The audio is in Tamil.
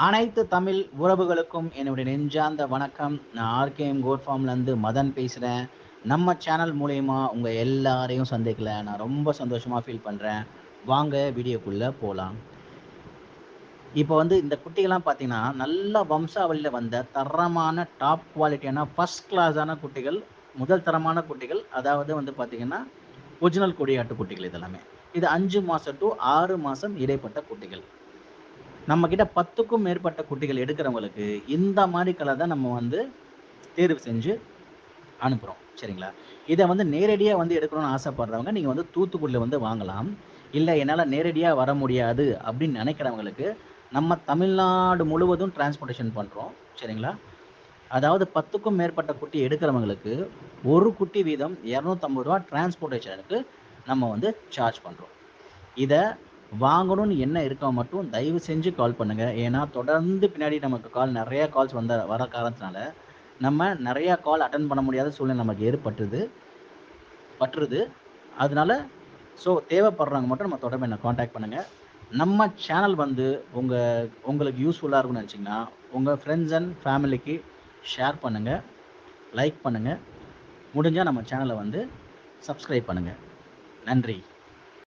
அனைத்து தமிழ் உறவுகளுக்கும் என்னுடைய நெஞ்சார்ந்த வணக்கம். நான் ஆர்கேஎம் கோட் ஃபார்ம்லேருந்து மதன் பேசுகிறேன். நம்ம சேனல் மூலயமா உங்கள் எல்லாரையும் சந்திக்கல நான் ரொம்ப சந்தோஷமாக ஃபீல் பண்ணுறேன். வாங்க வீடியோக்குள்ளே போகலாம். இப்போ வந்து இந்த குட்டிகள்லாம் பார்த்தீங்கன்னா, நல்ல வம்சாவளியில் வந்த தரமான டாப் குவாலிட்டியான ஃபர்ஸ்ட் கிளாஸான குட்டிகள், முதல் தரமான குட்டிகள். அதாவது வந்து பார்த்தீங்கன்னா, ஒரிஜினல் கொடியாட்டு குட்டிகள் இதெல்லாமே. இது 5 மாதம் டு 6 மாதம் இடைப்பட்ட குட்டிகள். நம்ம கிட்ட 10க்கும் மேற்பட்ட குட்டிகள் எடுக்கிறவங்களுக்கு, இந்த மாரி கலர் தான் நம்ம வந்து தேர்வு செஞ்சு அனுப்புறோம். சரிங்களா? இத வந்து நேரடியா வந்து எடுக்கணும்னு ஆசைப்படுறவங்க, நீங்க வந்து தூத்துக்குடில வந்து வாங்கலாம். இல்ல என்னால நேரடியா வர முடியாது அப்படின்னு நெனைக்கிறவங்களுக்கு, நம்ம தமிழ்நாடு முழுவதும் டிரான்ஸ்போர்டேஷன் பண்றோம். சரிங்களா? அதாவது 10க்கும் மேற்பட்ட குட்டி எடுக்கிறவங்களுக்கு, 1 குட்டி வீதம் ரூ. 250 டிரான்ஸ்போர்டேஷனுக்கு நம்ம வந்து சார்ஜ் பண்றோம். இத வாங்கணும்னு எண்ணம் இருக்கவங்க மட்டும் தயவு செஞ்சு கால் பண்ணுங்க. ஏன்னா, தொடர்ந்து பின்னாடி நமக்கு நெறைய கால்ஸ் வர காரணத்தினால, நம்ம நெறைய கால் அட்டெண்ட் பண்ண முடியாத சூழ்நிலை நமக்கு பட்டுருது. அதனால தேவைப்படுறவங்க மட்டும் நம்ம தொடர்பு என்ன கான்டாக்ட் பண்ணுங்க. நம்ம சேனல் வந்து உங்க உங்களுக்கு யூஸ்ஃபுல்லா இருக்கும்னு நெனச்சீங்கன்னா, உங்க ஃப்ரெண்ட்ஸ் அண்ட் ஃபேமிலிக்கு ஷேர் பண்ணுங்க, லைக் பண்ணுங்க. முடிஞ்சா நம்ம சேனல வந்து சப்ஸ்கிரைப் பண்ணுங்க. நன்றி.